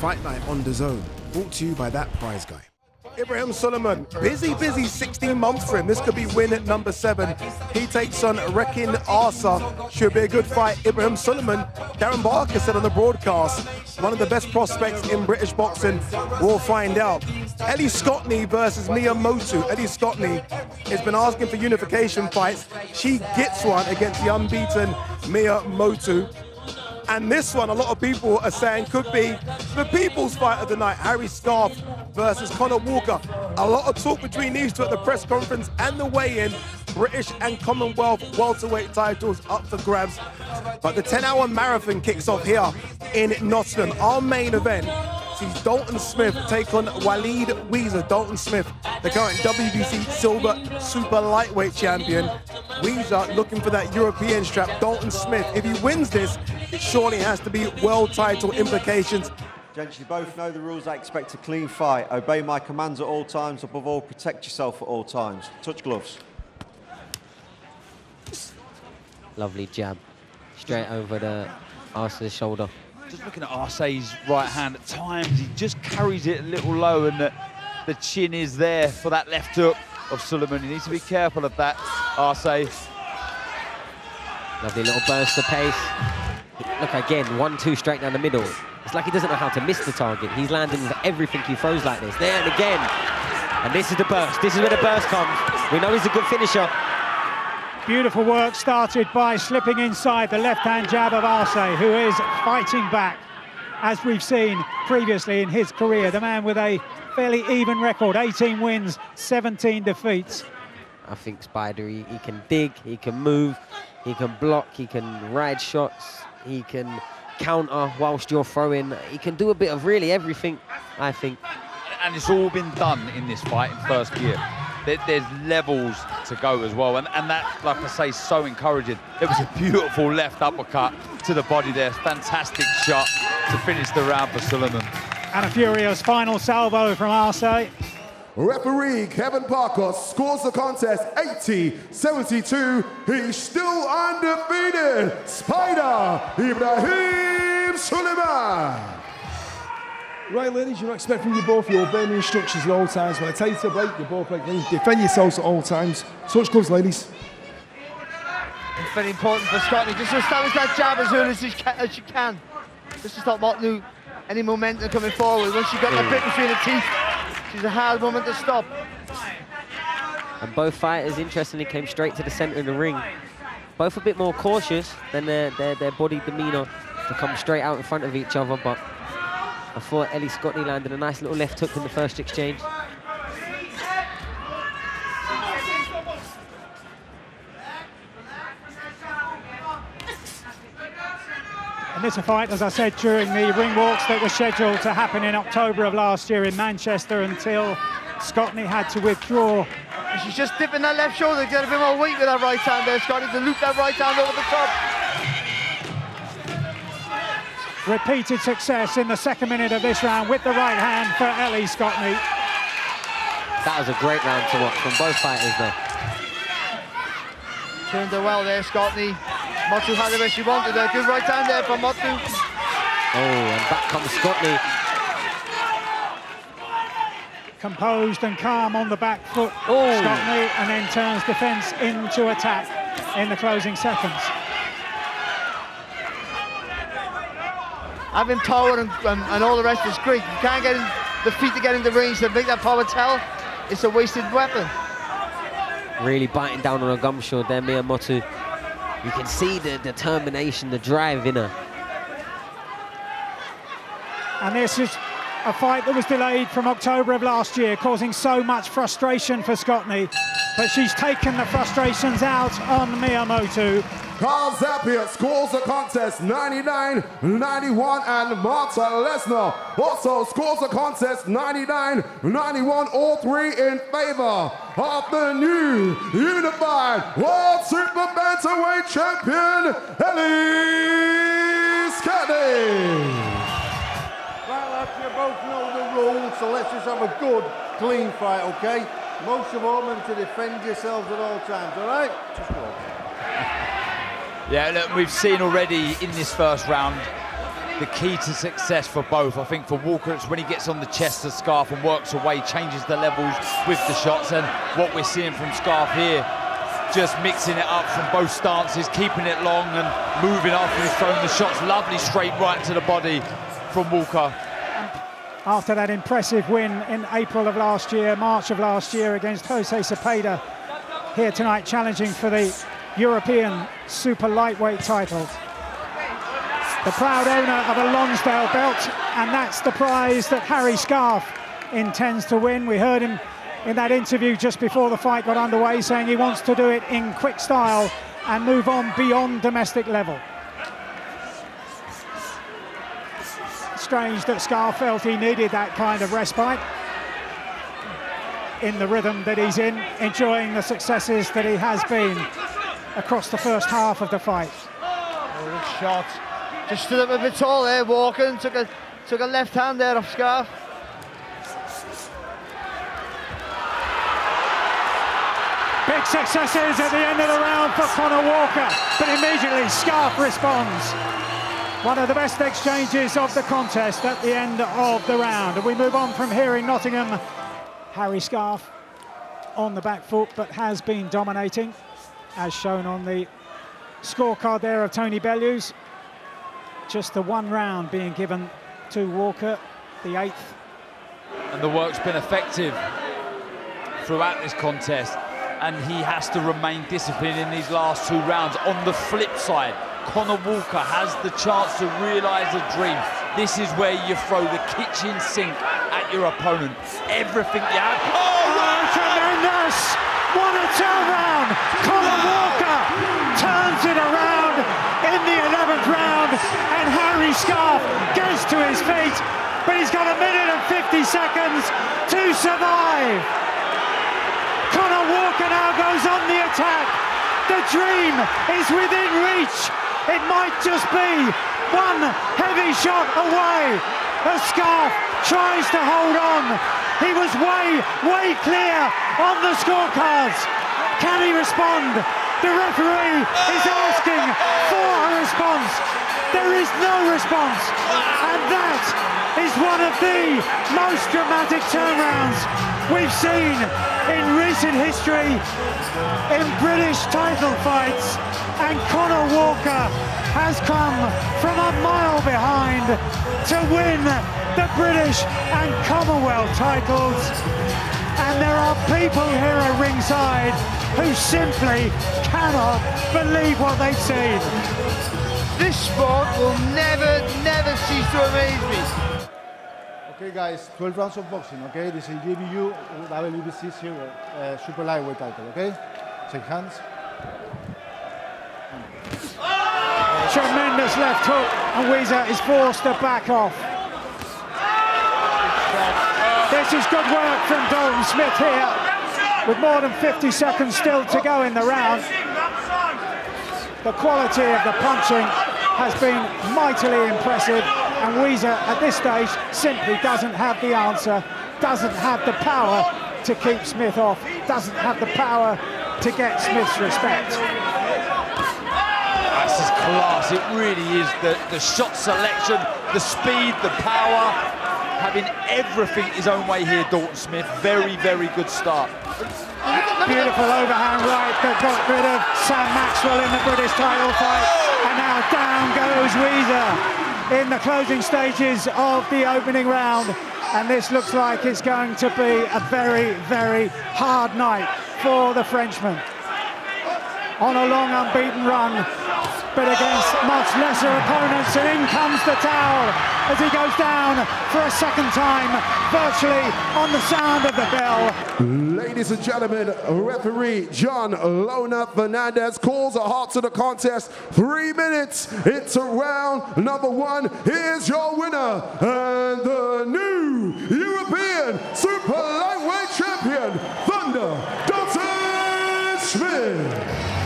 Fight Night on DAZN, brought to you by that prize guy. Ibrahim Suleiman, busy 16 months for him. This could be win at number 7. He takes on Rekin Arsa. Should be a good fight. Ibrahim Suleiman, Darren Barker said on the broadcast, one of the best prospects in British boxing. We'll find out. Ellie Scotney versus Mia Motu. Ellie Scotney has been asking for unification fights. She gets one against the unbeaten Mia Motu. And this one, a lot of people are saying, could be the people's fight of the night. Harry Scarf versus Conor Walker. A lot of talk between these two at the press conference and the weigh-in. British and Commonwealth welterweight titles up for grabs. But the 10-hour marathon kicks off here in Nottingham. Our main event sees Dalton Smith take on Walid Ouizza. Dalton Smith, the current WBC Silver Super Lightweight champion. Ouizza looking for that European strap. Dalton Smith, if he wins this, it surely has to be world title implications. Gents, you both know the rules. I expect a clean fight. Obey my commands at all times. Above all, protect yourself at all times. Touch gloves. Lovely jab. Straight over the Arsa's shoulder. Just looking at Arsa's right hand, at times he just carries it a little low, and the chin is there for that left hook of Suleiman. He needs to be careful of that, Arsa. Lovely little burst of pace. Look again, 1-2 straight down the middle. It's like he doesn't know how to miss the target. He's landing with everything he throws like this. There and again. And this is the burst. This is where the burst comes. We know he's a good finisher. Beautiful work started by slipping inside the left-hand jab of Arsa, who is fighting back, as we've seen previously in his career. The man with a fairly even record, 18 wins, 17 defeats. I think Spider, he can dig, he can move, he can block, he can ride shots, he can counter whilst you're throwing. He can do a bit of really everything, I think. And it's all been done in this fight in first gear. There's levels to go as well, and that, like I say, is so encouraging. It was a beautiful left uppercut to the body there. Fantastic shot to finish the round for Suleiman. And a furious final salvo from Arsa. Referee Kevin Parker scores the contest 80-72. He's still undefeated. Spider Ibrahim Suleiman. Right, ladies, you're not expecting you both. You're obeying the instructions at all times. When I tell you to break, you both break. Then defend yourselves at all times. Touch gloves, ladies. It's very important for Scotty just to establish that jab as early as you can. Just to stop Motley any momentum coming forward. Once you've got that bit between the teeth, she's a hard woman to stop. And both fighters, interestingly, came straight to the centre of the ring. Both a bit more cautious than their body demeanour to come straight out in front of each other, but I thought Ellie Scotney landed a nice little left hook in the first exchange. And this is a fight, as I said, during the ring walks that were scheduled to happen in October of last year in Manchester until Scotney had to withdraw. And she's just dipping that left shoulder, get a bit more weight with that right hand there, Scotty, to loop that right hand over the top. Repeated success in the second minute of this round with the right hand for Ellie Scotney. That was a great round to watch from both fighters there. Turned her well there, Scotney. Motu had it where she wanted her. Good right hand there from Motu. Oh, and back comes Scotney. Composed and calm on the back foot, Scotney, and then turns defence into attack in the closing seconds. Having power and all the rest is great. You can't get the feet to get in the range to make that power tell. It's a wasted weapon. Really biting down on a gum shield there, Mia Motu. You can see the determination, the drive in her. And this is a fight that was delayed from October of last year, causing so much frustration for Scotney. But she's taken the frustrations out on Mia Motu. Carl Zapier scores the contest 99-91, and Marta Lesnar also scores the contest 99-91, all three in favor of the new unified World Super Bantamweight champion, Ellie Scotney. Right, lads, you both know the rules, so let's just have a good, clean fight, okay? Most of all, remember to defend yourselves at all times, all right? Just go. Yeah, look, we've seen already in this first round the key to success for both. I think for Walker, it's when he gets on the chest of Scarf and works away, changes the levels with the shots, and what we're seeing from Scarf here, just mixing it up from both stances, keeping it long and moving after he's thrown the shots. Lovely straight right to the body from Walker. After that impressive win in April of last year, March of last year against Jose Cepeda, here tonight challenging for the European super lightweight title. The proud owner of a Lonsdale belt, and that's the prize that Harry Scarf intends to win. We heard him in that interview just before the fight got underway saying he wants to do it in quick style and move on beyond domestic level. Strange that Scarf felt he needed that kind of respite in the rhythm that he's in, enjoying the successes that he has been across the first half of the fight. Oh, good shot. Just stood up a bit tall there, Walker, and took a left hand there off Scarf. Big successes at the end of the round for Conor Walker, but immediately Scarf responds. One of the best exchanges of the contest at the end of the round. And we move on from here in Nottingham. Harry Scarf on the back foot, but has been dominating, as shown on the scorecard there of Tony Bellews. Just the one round being given to Walker, the 8th. And the work's been effective throughout this contest, and he has to remain disciplined in these last 2 rounds. On the flip side, Conor Walker has the chance to realise a dream. This is where you throw the kitchen sink at your opponent. Everything you have. Oh, tremendous! What a turnaround! Conor Walker turns it around in the 11th round, and Harry Scarf gets to his feet, but he's got 1 minute and 50 seconds to survive. Conor Walker now goes on the attack. The dream is within reach. It might just be one heavy shot away. A Scarf tries to hold on. He was way clear on the scorecards. Can he respond? The referee is asking for a response. There is no response. And that is one of the most dramatic turnarounds we've seen in recent history in British title fights. And Conor Walker has come from a mile behind to win the British and Commonwealth titles. And there are people here at ringside who simply cannot believe what they've seen. This sport will never cease to amaze me. Okay, guys, 12 rounds of boxing, okay? This is giving you WBC super lightweight title, okay? Shake hands. Tremendous left hook, and Ouizza is forced to back off. This is good work from Dalton Smith here, with more than 50 seconds still to go in the round. The quality of the punching has been mightily impressive, and Ouizza at this stage simply doesn't have the answer, doesn't have the power to keep Smith off, doesn't have the power to get Smith's respect. This is class. It really is. The shot selection, the speed, the power, having everything his own way here, Dalton Smith. Very good start. Beautiful overhand right that got rid of Sam Maxwell in the British title fight. And now down goes Ouizza in the closing stages of the opening round. And this looks like it's going to be a very hard night for the Frenchman. On a long unbeaten run, but against much lesser opponents, and in comes the towel as he goes down for a second time, virtually on the sound of the bell. Ladies and gentlemen, referee John Lona Fernandez calls a halt to the contest. 3 minutes into round number 1. Here's your winner and the new European Super Lightweight Champion, Thunder Dalton Smith.